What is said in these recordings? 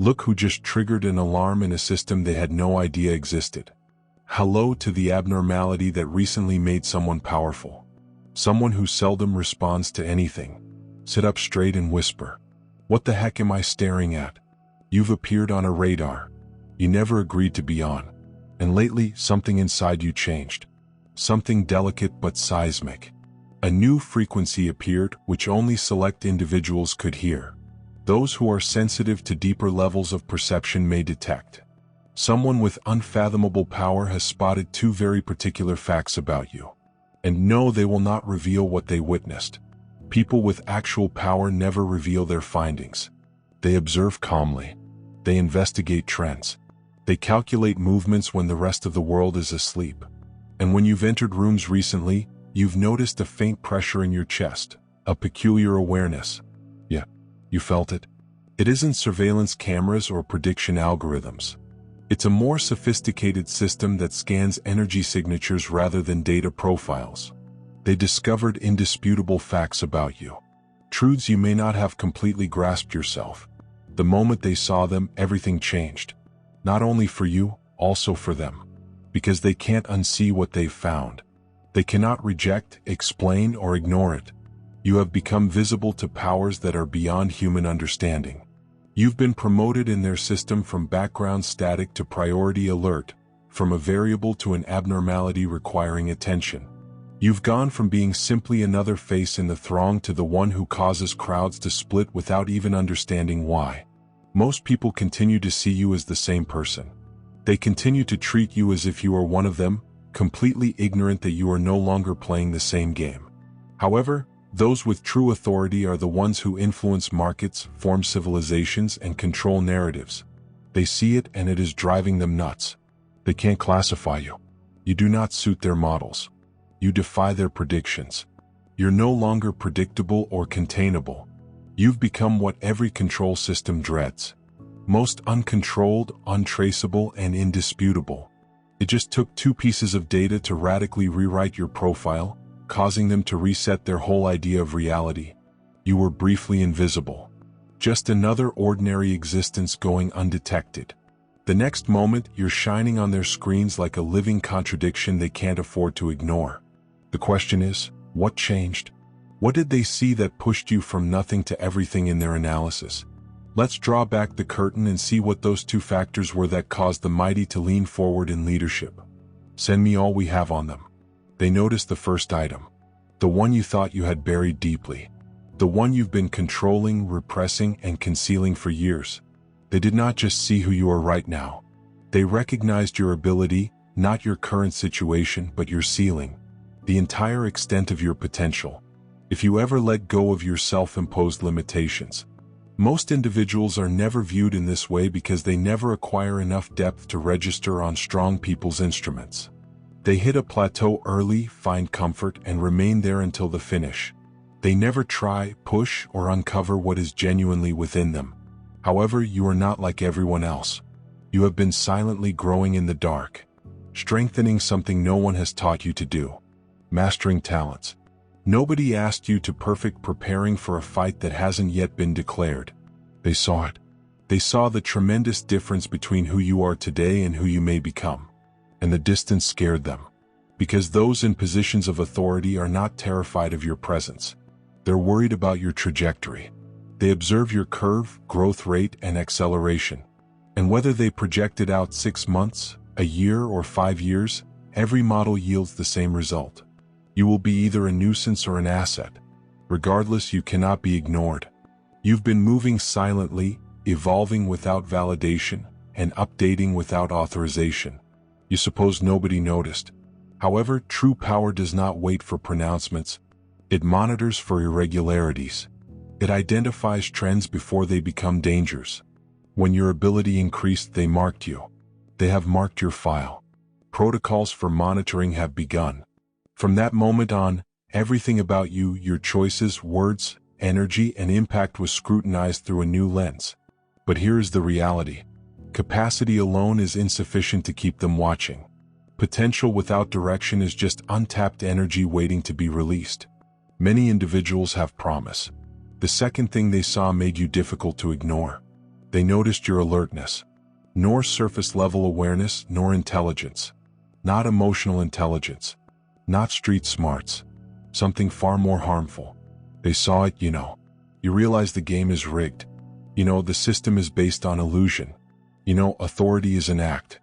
Look who just triggered an alarm in a system they had no idea existed. Hello to the abnormality that recently made someone powerful. Someone who seldom responds to anything. Sit up straight and whisper. What the heck am I staring at? You've appeared on a radar. You never agreed to be on. And lately, something inside you changed. Something delicate but seismic. A new frequency appeared which only select individuals could hear. Those who are sensitive to deeper levels of perception may detect. Someone with unfathomable power has spotted two very particular facts about you. And no, they will not reveal what they witnessed. People with actual power never reveal their findings. They observe calmly. They investigate trends. They calculate movements when the rest of the world is asleep. And when you've entered rooms recently, you've noticed a faint pressure in your chest, a peculiar awareness. Yeah, you felt it. It isn't surveillance cameras or prediction algorithms. It's a more sophisticated system that scans energy signatures rather than data profiles. They discovered indisputable facts about you. Truths you may not have completely grasped yourself. The moment they saw them, everything changed. Not only for you, also for them. Because they can't unsee what they've found. They cannot reject, explain, or ignore it. You have become visible to powers that are beyond human understanding. You've been promoted in their system from background static to priority alert, from a variable to an abnormality requiring attention. You've gone from being simply another face in the throng to the one who causes crowds to split without even understanding why. Most people continue to see you as the same person. They continue to treat you as if you are one of them, completely ignorant that you are no longer playing the same game. However, those with true authority are the ones who influence markets, form civilizations, and control narratives. They see it and it is driving them nuts. They can't classify you. You do not suit their models. You defy their predictions. You're no longer predictable or containable. You've become what every control system dreads. Most uncontrolled, untraceable, and indisputable. It just took two pieces of data to radically rewrite your profile, causing them to reset their whole idea of reality. You were briefly invisible. Just another ordinary existence going undetected. The next moment, you're shining on their screens like a living contradiction they can't afford to ignore. The question is, what changed? What did they see that pushed you from nothing to everything in their analysis? Let's draw back the curtain and see what those two factors were that caused the mighty to lean forward in leadership. Send me all we have on them. They noticed the first item. The one you thought you had buried deeply. The one you've been controlling, repressing, and concealing for years. They did not just see who you are right now. They recognized your ability, not your current situation, but your ceiling. The entire extent of your potential. If you ever let go of your self-imposed limitations. Most individuals are never viewed in this way because they never acquire enough depth to register on strong people's instruments. They hit a plateau early, find comfort, and remain there until the finish. They never try, push, or uncover what is genuinely within them. However, you are not like everyone else. You have been silently growing in the dark, strengthening something no one has taught you to do, mastering talents. Nobody asked you to perfect preparing for a fight that hasn't yet been declared. They saw it. They saw the tremendous difference between who you are today and who you may become. And the distance scared them. Because those in positions of authority are not terrified of your presence. They're worried about your trajectory. They observe your curve, growth rate, and acceleration. And whether they project it out 6 months, a year, or 5 years, every model yields the same result. You will be either a nuisance or an asset. Regardless, you cannot be ignored. You've been moving silently, evolving without validation, and updating without authorization. You suppose nobody noticed. However, true power does not wait for pronouncements. It monitors for irregularities. It identifies trends before they become dangers. When your ability increased, they marked you. They have marked your file. Protocols for monitoring have begun. From that moment on, everything about you, your choices, words, energy, and impact was scrutinized through a new lens. But here is the reality. Capacity alone is insufficient to keep them watching. Potential without direction is just untapped energy waiting to be released. Many individuals have promise. The second thing they saw made you difficult to ignore. They noticed your alertness. Nor surface-level awareness, nor intelligence. Not emotional intelligence. Not street smarts. Something far more harmful. They saw it, You realize the game is rigged. The system is based on illusion. Authority is an act.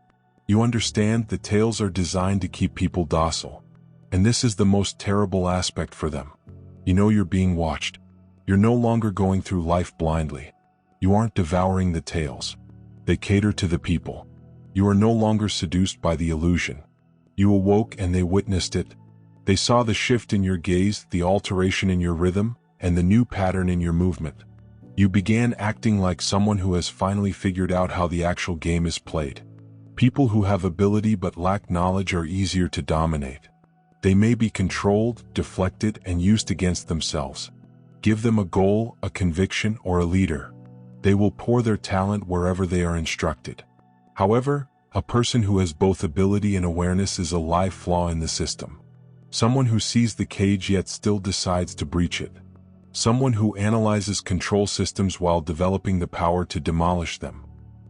You understand the tales are designed to keep people docile. And this is the most terrible aspect for them. You're being watched. You're no longer going through life blindly. You aren't devouring the tales. They cater to the people. You are no longer seduced by the illusion. You awoke and they witnessed it. They saw the shift in your gaze, the alteration in your rhythm, and the new pattern in your movement. You began acting like someone who has finally figured out how the actual game is played. People who have ability but lack knowledge are easier to dominate. They may be controlled, deflected, and used against themselves. Give them a goal, a conviction, or a leader. They will pour their talent wherever they are instructed. However, a person who has both ability and awareness is a live flaw in the system. Someone who sees the cage yet still decides to breach it. Someone who analyzes control systems while developing the power to demolish them.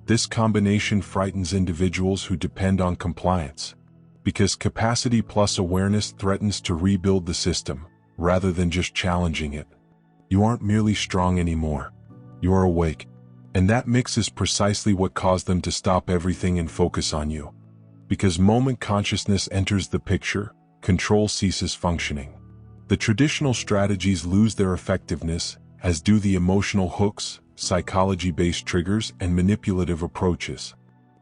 This combination frightens individuals who depend on compliance, because capacity plus awareness threatens to rebuild the system, rather than just challenging it. You aren't merely strong anymore. You are awake. And that mix is precisely what caused them to stop everything and focus on you. Because moment consciousness enters the picture, control ceases functioning. The traditional strategies lose their effectiveness, as do the emotional hooks, psychology-based triggers, and manipulative approaches.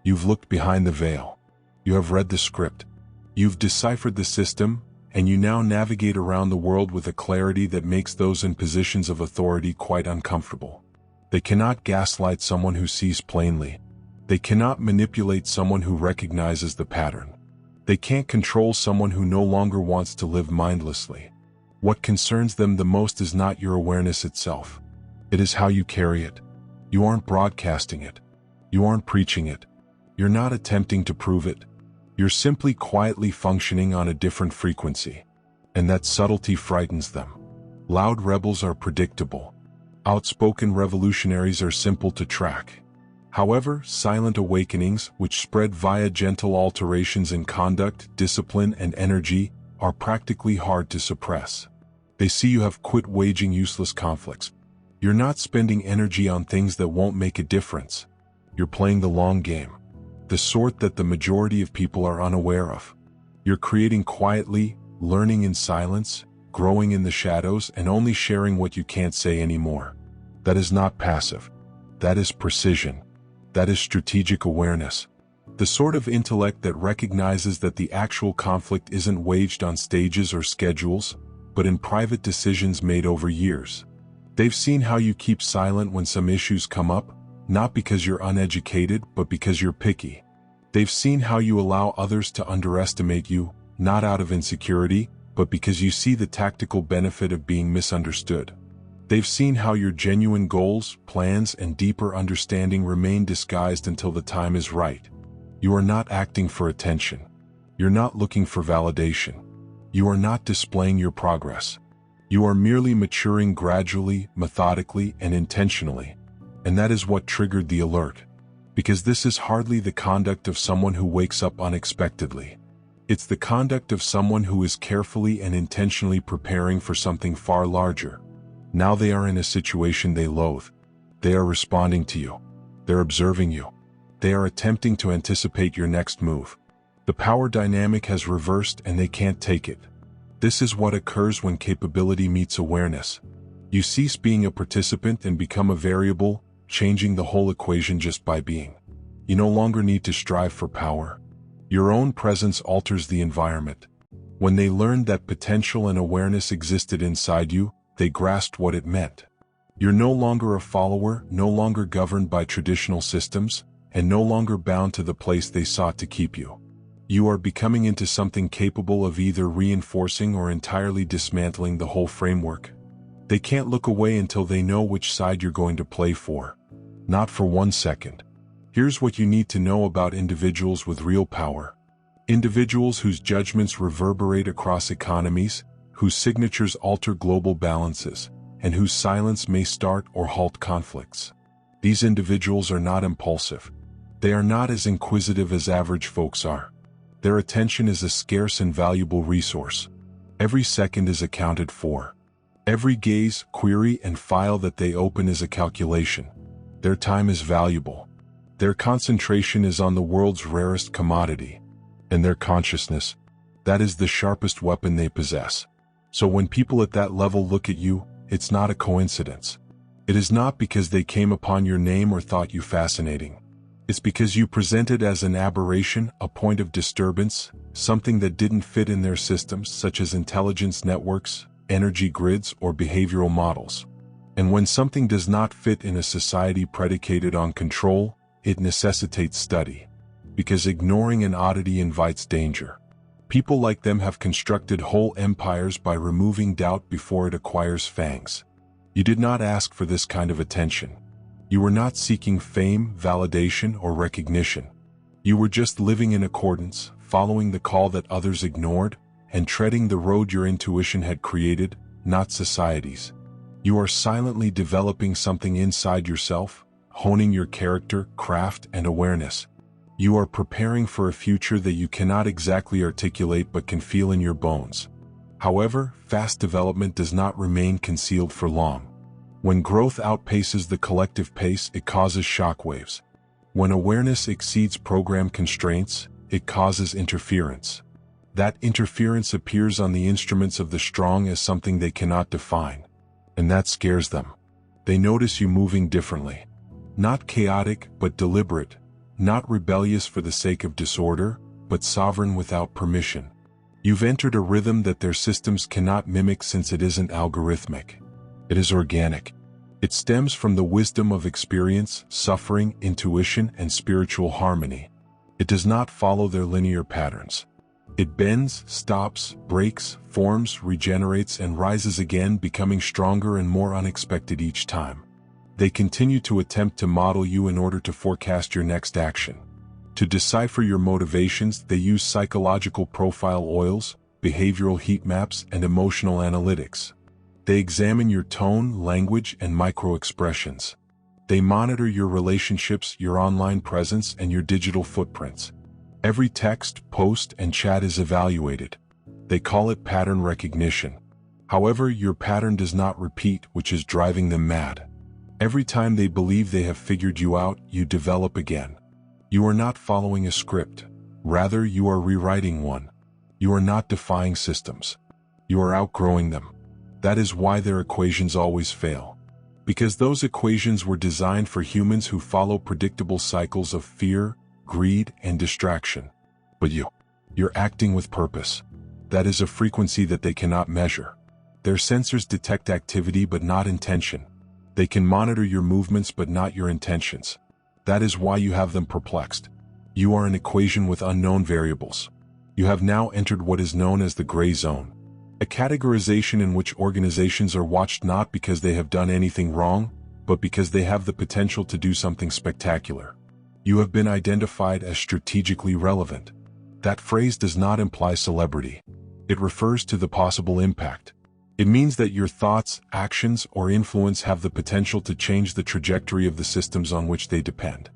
You've looked behind the veil. You have read the script. You've deciphered the system, and you now navigate around the world with a clarity that makes those in positions of authority quite uncomfortable. They cannot gaslight someone who sees plainly. They cannot manipulate someone who recognizes the pattern. They can't control someone who no longer wants to live mindlessly. What concerns them the most is not your awareness itself. It is how you carry it. You aren't broadcasting it. You aren't preaching it. You're not attempting to prove it. You're simply quietly functioning on a different frequency. And that subtlety frightens them. Loud rebels are predictable. Outspoken revolutionaries are simple to track. However, silent awakenings, which spread via gentle alterations in conduct, discipline, and energy, are practically hard to suppress. They see you have quit waging useless conflicts. You're not spending energy on things that won't make a difference. You're playing the long game, the sort that the majority of people are unaware of. You're creating quietly, learning in silence, growing in the shadows, and only sharing what you can't say anymore. That is not passive. That is precision. That is strategic awareness. The sort of intellect that recognizes that the actual conflict isn't waged on stages or schedules, but in private decisions made over years. They've seen how you keep silent when some issues come up, not because you're uneducated, but because you're picky. They've seen how you allow others to underestimate you, not out of insecurity, but because you see the tactical benefit of being misunderstood. They've seen how your genuine goals, plans, and deeper understanding remain disguised until the time is right. You are not acting for attention. You're not looking for validation. You are not displaying your progress. You are merely maturing gradually, methodically, and intentionally. And that is what triggered the alert. Because this is hardly the conduct of someone who wakes up unexpectedly. It's the conduct of someone who is carefully and intentionally preparing for something far larger. Now they are in a situation they loathe. They are responding to you. They're observing you. They are attempting to anticipate your next move. The power dynamic has reversed and they can't take it. This is what occurs when capability meets awareness. You cease being a participant and become a variable, changing the whole equation just by being. You no longer need to strive for power. Your own presence alters the environment. When they learned that potential and awareness existed inside you, they grasped what it meant. You're no longer a follower, no longer governed by traditional systems, and no longer bound to the place they sought to keep you. You are becoming into something capable of either reinforcing or entirely dismantling the whole framework. They can't look away until they know which side you're going to play for. Not for 1 second. Here's what you need to know about individuals with real power. Individuals whose judgments reverberate across economies, whose signatures alter global balances, and whose silence may start or halt conflicts. These individuals are not impulsive. They are not as inquisitive as average folks are. Their attention is a scarce and valuable resource. Every second is accounted for. Every gaze, query, and file that they open is a calculation. Their time is valuable. Their concentration is on the world's rarest commodity. And their consciousness, that is the sharpest weapon they possess. So when people at that level look at you, it's not a coincidence. It is not because they came upon your name or thought you fascinating. It's because you presented as an aberration, a point of disturbance, something that didn't fit in their systems, such as intelligence networks, energy grids, or behavioral models. And when something does not fit in a society predicated on control, it necessitates study. Because ignoring an oddity invites danger. People like them have constructed whole empires by removing doubt before it acquires fangs. You did not ask for this kind of attention. You were not seeking fame, validation, or recognition. You were just living in accordance, following the call that others ignored, and treading the road your intuition had created, not society's. You are silently developing something inside yourself, honing your character, craft, and awareness. You are preparing for a future that you cannot exactly articulate but can feel in your bones. However, fast development does not remain concealed for long. When growth outpaces the collective pace, it causes shockwaves. When awareness exceeds program constraints, it causes interference. That interference appears on the instruments of the strong as something they cannot define. And that scares them. They notice you moving differently. Not chaotic, but deliberate. Not rebellious for the sake of disorder, but sovereign without permission. You've entered a rhythm that their systems cannot mimic since it isn't algorithmic. It is organic. It stems from the wisdom of experience, suffering, intuition, and spiritual harmony. It does not follow their linear patterns. It bends, stops, breaks, forms, regenerates, and rises again, becoming stronger and more unexpected each time. They continue to attempt to model you in order to forecast your next action. To decipher your motivations, they use psychological profile oils, behavioral heat maps, and emotional analytics. They examine your tone, language, and micro-expressions. They monitor your relationships, your online presence, and your digital footprints. Every text, post, and chat is evaluated. They call it pattern recognition. However, your pattern does not repeat, which is driving them mad. Every time they believe they have figured you out, you develop again. You are not following a script. Rather, you are rewriting one. You are not defying systems. You are outgrowing them. That is why their equations always fail. Because those equations were designed for humans who follow predictable cycles of fear, greed, and distraction. But you're acting with purpose. That is a frequency that they cannot measure. Their sensors detect activity but not intention. They can monitor your movements but not your intentions. That is why you have them perplexed. You are an equation with unknown variables. You have now entered what is known as the gray zone. A categorization in which organizations are watched not because they have done anything wrong, but because they have the potential to do something spectacular. You have been identified as strategically relevant. That phrase does not imply celebrity. It refers to the possible impact. It means that your thoughts, actions, or influence have the potential to change the trajectory of the systems on which they depend.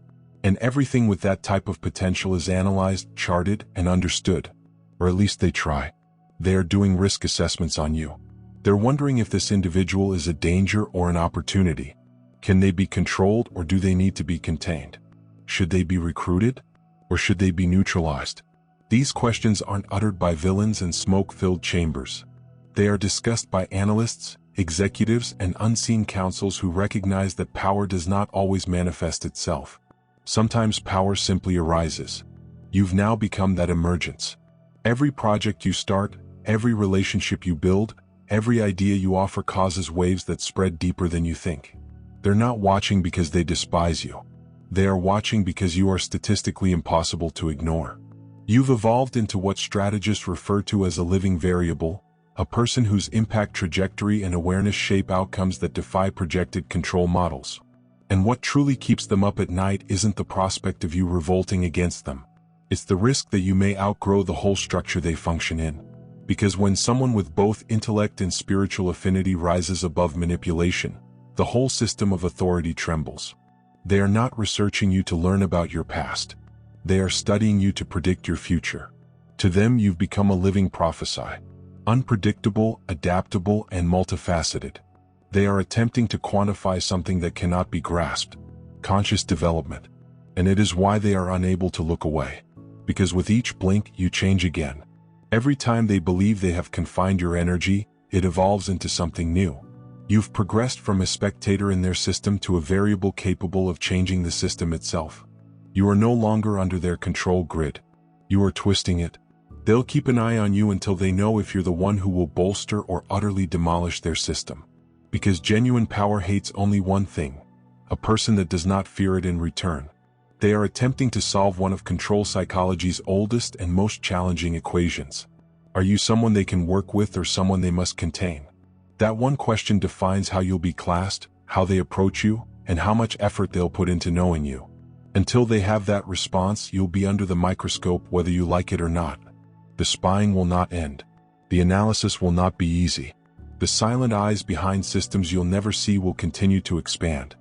And everything with that type of potential is analyzed, charted, and understood. Or at least they try. They are doing risk assessments on you. They're wondering if this individual is a danger or an opportunity. Can they be controlled or do they need to be contained? Should they be recruited or should they be neutralized? These questions aren't uttered by villains in smoke-filled chambers. They are discussed by analysts, executives, and unseen counsels who recognize that power does not always manifest itself. Sometimes power simply arises. You've now become that emergence. Every project you start, every relationship you build, every idea you offer causes waves that spread deeper than you think. They're not watching because they despise you. They are watching because you are statistically impossible to ignore. You've evolved into what strategists refer to as a living variable, a person whose impact trajectory and awareness shape outcomes that defy projected control models. And what truly keeps them up at night isn't the prospect of you revolting against them. It's the risk that you may outgrow the whole structure they function in. Because when someone with both intellect and spiritual affinity rises above manipulation, the whole system of authority trembles. They are not researching you to learn about your past. They are studying you to predict your future. To them, you've become a living prophecy. Unpredictable, adaptable, and multifaceted. They are attempting to quantify something that cannot be grasped. Conscious development. And it is why they are unable to look away. Because with each blink, you change again. Every time they believe they have confined your energy, it evolves into something new. You've progressed from a spectator in their system to a variable capable of changing the system itself. You are no longer under their control grid. You are twisting it. They'll keep an eye on you until they know if you're the one who will bolster or utterly demolish their system. Because genuine power hates only one thing: a person that does not fear it in return. They are attempting to solve one of control psychology's oldest and most challenging equations. Are you someone they can work with or someone they must contain? That one question defines how you'll be classed, how they approach you, and how much effort they'll put into knowing you. Until they have that response, you'll be under the microscope whether you like it or not. The spying will not end. The analysis will not be easy. The silent eyes behind systems you'll never see will continue to expand,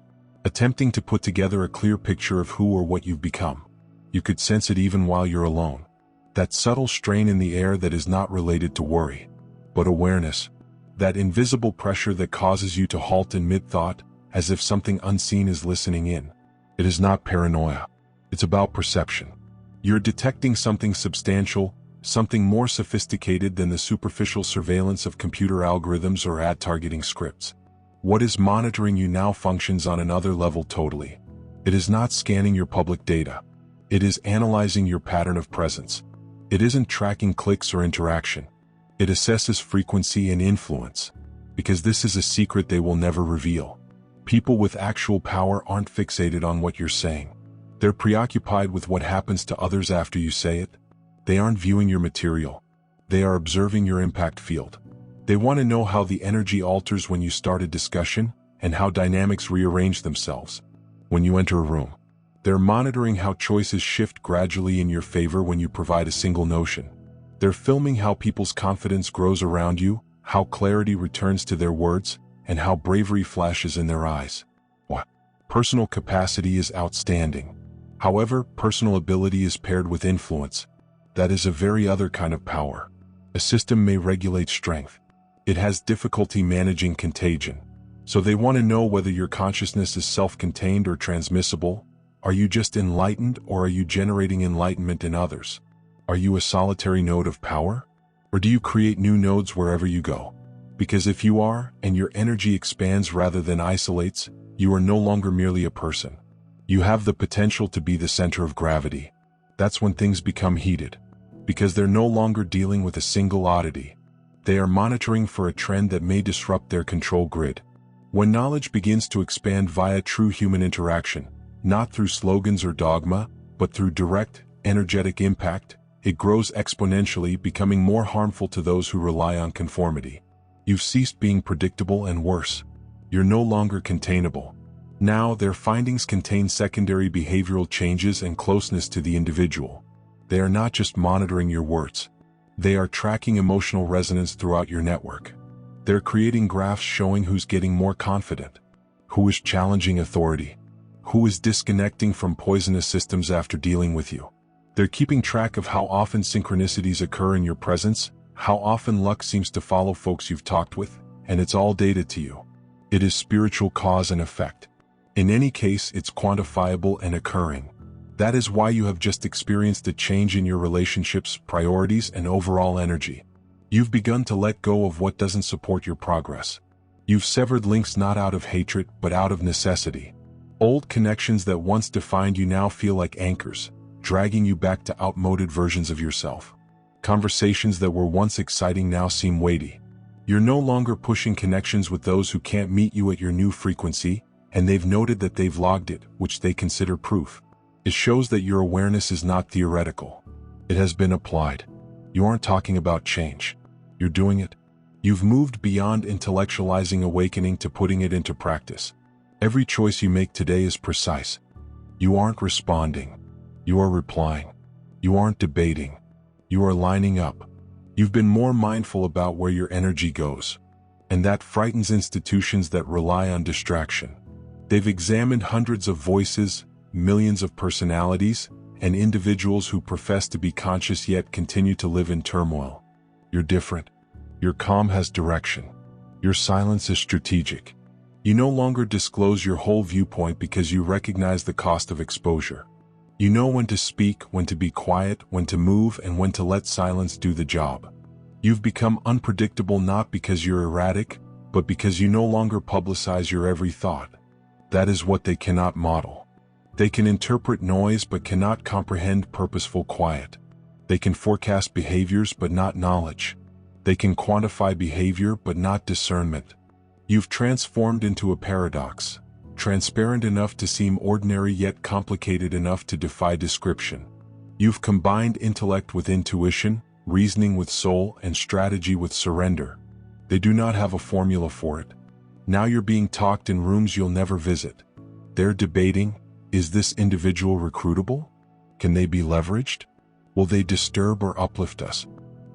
attempting to put together a clear picture of who or what you've become. You could sense it even while you're alone. That subtle strain in the air that is not related to worry, but awareness. That invisible pressure that causes you to halt in mid-thought, as if something unseen is listening in. It is not paranoia. It's about perception. You're detecting something substantial, something more sophisticated than the superficial surveillance of computer algorithms or ad targeting scripts. What is monitoring you now functions on another level totally. It is not scanning your public data. It is analyzing your pattern of presence. It isn't tracking clicks or interaction. It assesses frequency and influence. Because this is a secret they will never reveal. People with actual power aren't fixated on what you're saying. They're preoccupied with what happens to others after you say it. They aren't viewing your material. They are observing your impact field. They want to know how the energy alters when you start a discussion, and how dynamics rearrange themselves when you enter a room. They're monitoring how choices shift gradually in your favor when you provide a single notion. They're filming how people's confidence grows around you, how clarity returns to their words, and how bravery flashes in their eyes. What? Personal capacity is outstanding. However, personal ability is paired with influence. That is a very other kind of power. A system may regulate strength. It has difficulty managing contagion. So they want to know whether your consciousness is self-contained or transmissible. Are you just enlightened, or are you generating enlightenment in others? Are you a solitary node of power? Or do you create new nodes wherever you go? Because if you are, and your energy expands rather than isolates, you are no longer merely a person. You have the potential to be the center of gravity. That's when things become heated. Because they're no longer dealing with a single oddity. They are monitoring for a trend that may disrupt their control grid. When knowledge begins to expand via true human interaction, not through slogans or dogma, but through direct, energetic impact, it grows exponentially, becoming more harmful to those who rely on conformity. You've ceased being predictable, and worse, you're no longer containable. Now, their findings contain secondary behavioral changes and closeness to the individual. They are not just monitoring your words. They are tracking emotional resonance throughout your network. They're creating graphs showing who's getting more confident, who is challenging authority, who is disconnecting from poisonous systems after dealing with you. They're keeping track of how often synchronicities occur in your presence, how often luck seems to follow folks you've talked with, and it's all data to you. It is spiritual cause and effect. In any case, it's quantifiable and occurring. That is why you have just experienced a change in your relationships, priorities, and overall energy. You've begun to let go of what doesn't support your progress. You've severed links not out of hatred, but out of necessity. Old connections that once defined you now feel like anchors, dragging you back to outmoded versions of yourself. Conversations that were once exciting now seem weighty. You're no longer pushing connections with those who can't meet you at your new frequency, and they've noted that they've logged it, which they consider proof. It shows that your awareness is not theoretical. It has been applied. You aren't talking about change. You're doing it. You've moved beyond intellectualizing awakening to putting it into practice. Every choice you make today is precise. You aren't responding. You are replying. You aren't debating. You are lining up. You've been more mindful about where your energy goes. And that frightens institutions that rely on distraction. They've examined hundreds of voices, millions of personalities, and individuals who profess to be conscious yet continue to live in turmoil. You're different. Your calm has direction. Your silence is strategic. You no longer disclose your whole viewpoint because you recognize the cost of exposure. You know when to speak, when to be quiet, when to move, and when to let silence do the job. You've become unpredictable not because you're erratic, but because you no longer publicize your every thought. That is what they cannot model. They can interpret noise but cannot comprehend purposeful quiet. They can forecast behaviors but not knowledge. They can quantify behavior but not discernment. You've transformed into a paradox, transparent enough to seem ordinary yet complicated enough to defy description. You've combined intellect with intuition, reasoning with soul, and strategy with surrender. They do not have a formula for it. Now you're being talked in rooms you'll never visit. They're debating, is this individual recruitable? Can they be leveraged? Will they disturb or uplift us?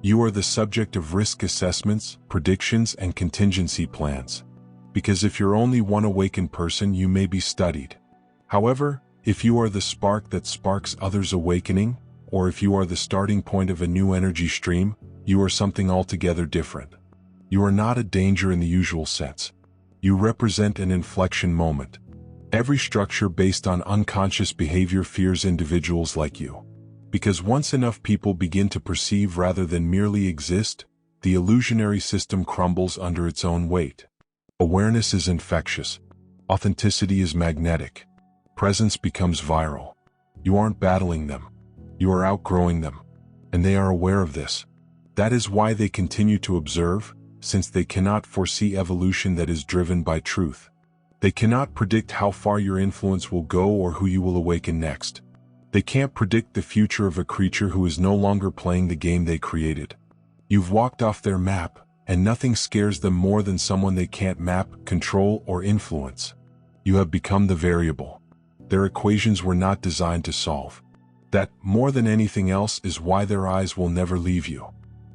You are the subject of risk assessments, predictions, and contingency plans. Because if you're only one awakened person, you may be studied. However, if you are the spark that sparks others' awakening, or if you are the starting point of a new energy stream, you are something altogether different. You are not a danger in the usual sense. You represent an inflection moment. Every structure based on unconscious behavior fears individuals like you. Because once enough people begin to perceive rather than merely exist, the illusionary system crumbles under its own weight. Awareness is infectious. Authenticity is magnetic. Presence becomes viral. You aren't battling them. You are outgrowing them. And they are aware of this. That is why they continue to observe, since they cannot foresee evolution that is driven by truth. They cannot predict how far your influence will go or who you will awaken next. They can't predict the future of a creature who is no longer playing the game they created. You've walked off their map, and nothing scares them more than someone they can't map, control, or influence. You have become the variable. Their equations were not designed to solve. That, more than anything else, is why their eyes will never leave you.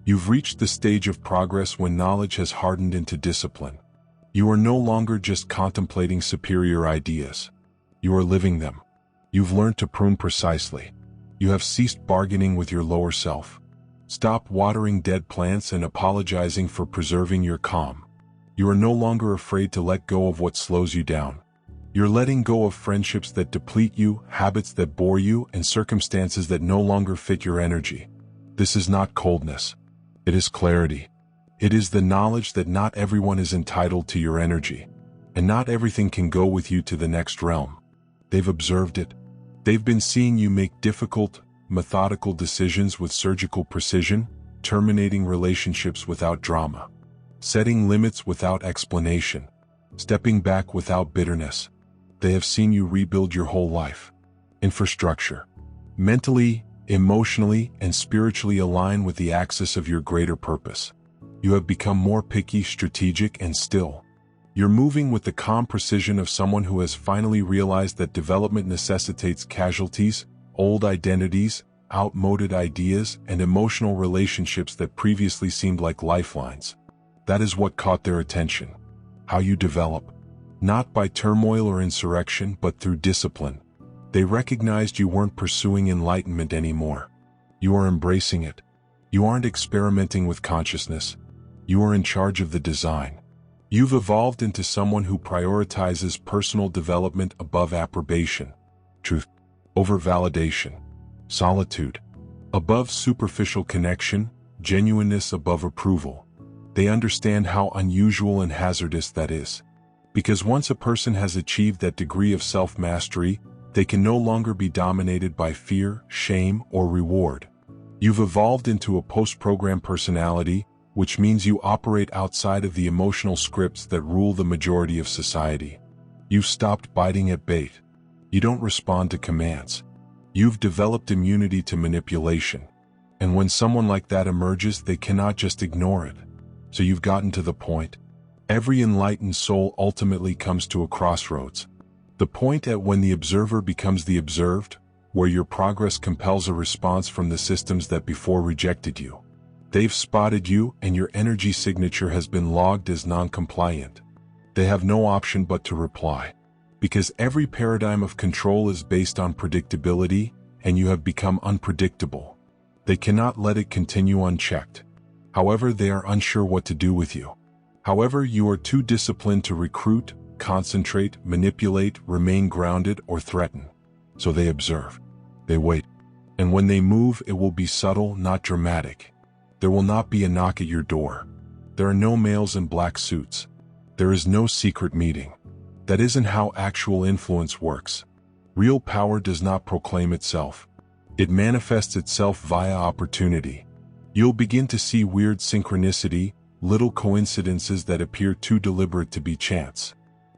You've reached the stage of progress when knowledge has hardened into discipline. You are no longer just contemplating superior ideas. You are living them. You've learned to prune precisely. You have ceased bargaining with your lower self. Stop watering dead plants and apologizing for preserving your calm. You are no longer afraid to let go of what slows you down. You're letting go of friendships that deplete you, habits that bore you, and circumstances that no longer fit your energy. This is not coldness. It is clarity. It is the knowledge that not everyone is entitled to your energy, and not everything can go with you to the next realm. They've observed it. They've been seeing you make difficult, methodical decisions with surgical precision, terminating relationships without drama, setting limits without explanation, stepping back without bitterness. They have seen you rebuild your whole life. Infrastructure. Mentally, emotionally, and spiritually align with the axis of your greater purpose. You have become more picky, strategic, and still. You're moving with the calm precision of someone who has finally realized that development necessitates casualties, old identities, outmoded ideas, and emotional relationships that previously seemed like lifelines. That is what caught their attention. How you develop. Not by turmoil or insurrection, but through discipline. They recognized you weren't pursuing enlightenment anymore. You are embracing it. You aren't experimenting with consciousness. You are in charge of the design. You've evolved into someone who prioritizes personal development above approbation, truth over validation, solitude above superficial connection, genuineness above approval. They understand how unusual and hazardous that is. Because once a person has achieved that degree of self-mastery, they can no longer be dominated by fear, shame, or reward. You've evolved into a post-program personality, which means you operate outside of the emotional scripts that rule the majority of society. You've stopped biting at bait. You don't respond to commands. You've developed immunity to manipulation. And when someone like that emerges, they cannot just ignore it. So you've gotten to the point. Every enlightened soul ultimately comes to a crossroads. The point at when the observer becomes the observed, where your progress compels a response from the systems that before rejected you. They've spotted you, and your energy signature has been logged as non-compliant. They have no option but to reply. Because every paradigm of control is based on predictability, and you have become unpredictable. They cannot let it continue unchecked. However, they are unsure what to do with you. However, you are too disciplined to recruit, concentrate, manipulate, remain grounded, or threaten. So they observe. They wait. And when they move, it will be subtle, not dramatic. There will not be a knock at your door. There are no males in black suits. There is no secret meeting. That isn't how actual influence works. Real power does not proclaim itself. It manifests itself via opportunity. You'll begin to see weird synchronicity, little coincidences that appear too deliberate to be chance.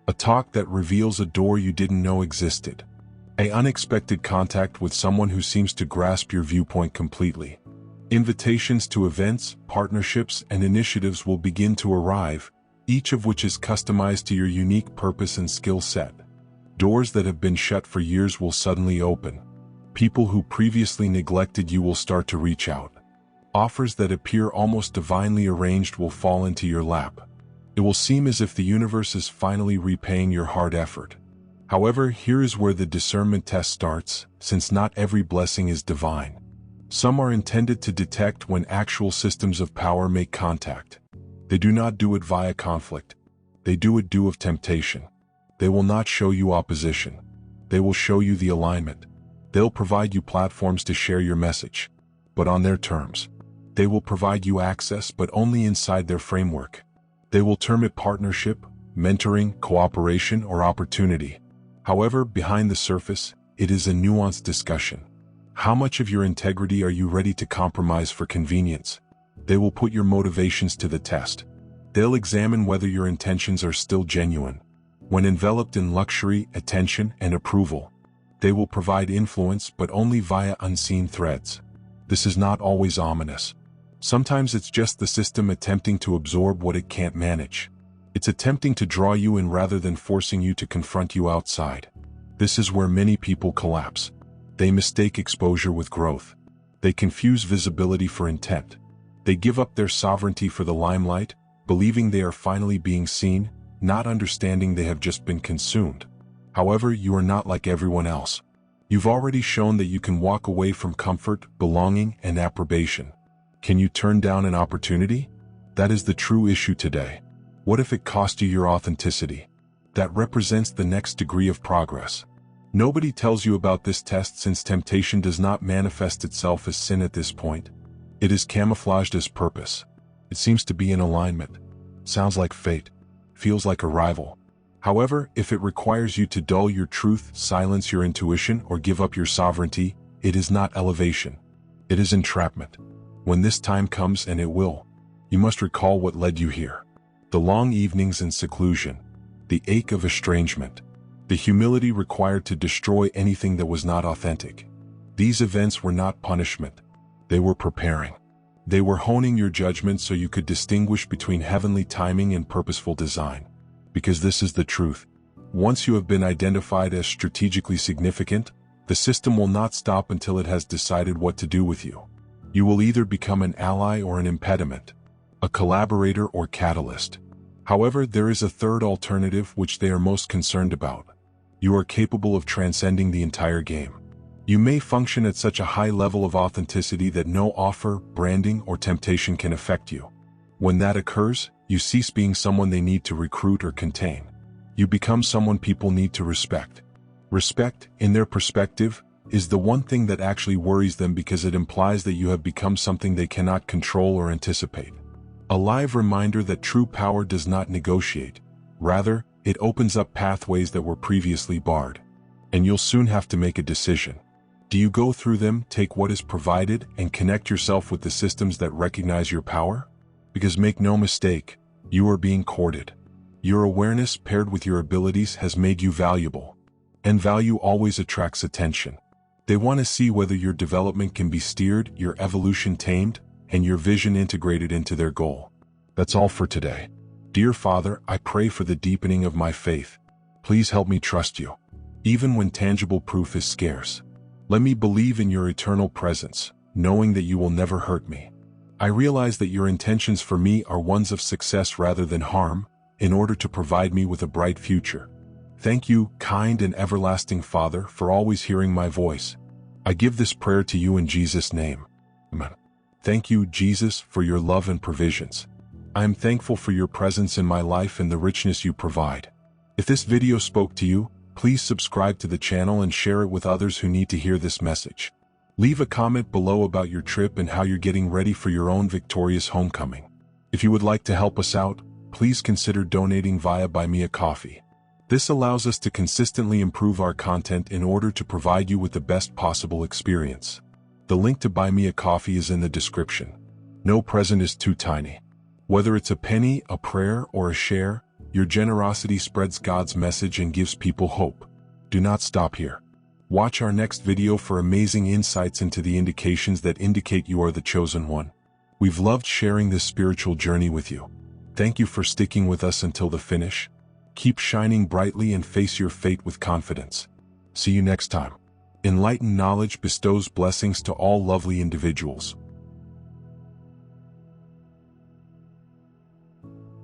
A talk that reveals a door you didn't know existed. An unexpected contact with someone who seems to grasp your viewpoint completely. Invitations to events, partnerships, and initiatives will begin to arrive, each of which is customized to your unique purpose and skill set. Doors that have been shut for years will suddenly open. People who previously neglected you will start to reach out. Offers that appear almost divinely arranged will fall into your lap. It will seem as if the universe is finally repaying your hard effort. However, here is where the discernment test starts, since not every blessing is divine. Some are intended to detect when actual systems of power make contact. They do not do it via conflict. They do it due of temptation. They will not show you opposition. They will show you the alignment. They'll provide you platforms to share your message, but on their terms. They will provide you access, but only inside their framework. They will term it partnership, mentoring, cooperation, or opportunity. However, behind the surface, it is a nuanced discussion. How much of your integrity are you ready to compromise for convenience? They will put your motivations to the test. They'll examine whether your intentions are still genuine. When enveloped in luxury, attention, and approval, they will provide influence, but only via unseen threads. This is not always ominous. Sometimes it's just the system attempting to absorb what it can't manage. It's attempting to draw you in rather than forcing you to confront you outside. This is where many people collapse. They mistake exposure with growth. They confuse visibility for intent. They give up their sovereignty for the limelight, believing they are finally being seen, not understanding they have just been consumed. However, you are not like everyone else. You've already shown that you can walk away from comfort, belonging, and approbation. Can you turn down an opportunity? That is the true issue today. What if it cost you your authenticity? That represents the next degree of progress. Nobody tells you about this test since temptation does not manifest itself as sin at this point. It is camouflaged as purpose. It seems to be in alignment. Sounds like fate. Feels like a rival. However, if it requires you to dull your truth, silence your intuition, or give up your sovereignty, it is not elevation. It is entrapment. When this time comes, and it will, you must recall what led you here. The long evenings in seclusion, the ache of estrangement, the humility required to destroy anything that was not authentic. These events were not punishment. They were preparing. They were honing your judgment so you could distinguish between heavenly timing and purposeful design. Because this is the truth. Once you have been identified as strategically significant, the system will not stop until it has decided what to do with you. You will either become an ally or an impediment, a collaborator or catalyst. However, there is a third alternative which they are most concerned about. You are capable of transcending the entire game. You may function at such a high level of authenticity that no offer, branding, or temptation can affect you. When that occurs, you cease being someone they need to recruit or contain. You become someone people need to respect. Respect, in their perspective, is the one thing that actually worries them because it implies that you have become something they cannot control or anticipate. A live reminder that true power does not negotiate. Rather, it opens up pathways that were previously barred. And you'll soon have to make a decision. Do you go through them, take what is provided, and connect yourself with the systems that recognize your power? Because make no mistake, you are being courted. Your awareness paired with your abilities has made you valuable. And value always attracts attention. They want to see whether your development can be steered, your evolution tamed, and your vision integrated into their goal. That's all for today. Dear Father, I pray for the deepening of my faith. Please help me trust you, even when tangible proof is scarce. Let me believe in your eternal presence, knowing that you will never hurt me. I realize that your intentions for me are ones of success rather than harm, in order to provide me with a bright future. Thank you, kind and everlasting Father, for always hearing my voice. I give this prayer to you in Jesus' name. Amen. Thank you, Jesus, for your love and provisions. I am thankful for your presence in my life and the richness you provide. If this video spoke to you, please subscribe to the channel and share it with others who need to hear this message. Leave a comment below about your trip and how you're getting ready for your own victorious homecoming. If you would like to help us out, please consider donating via Buy Me a Coffee. This allows us to consistently improve our content in order to provide you with the best possible experience. The link to Buy Me a Coffee is in the description. No present is too tiny. Whether it's a penny, a prayer, or a share, your generosity spreads God's message and gives people hope. Do not stop here. Watch our next video for amazing insights into the indications that indicate you are the chosen one. We've loved sharing this spiritual journey with you. Thank you for sticking with us until the finish. Keep shining brightly and face your fate with confidence. See you next time. Enlightened knowledge bestows blessings to all lovely individuals.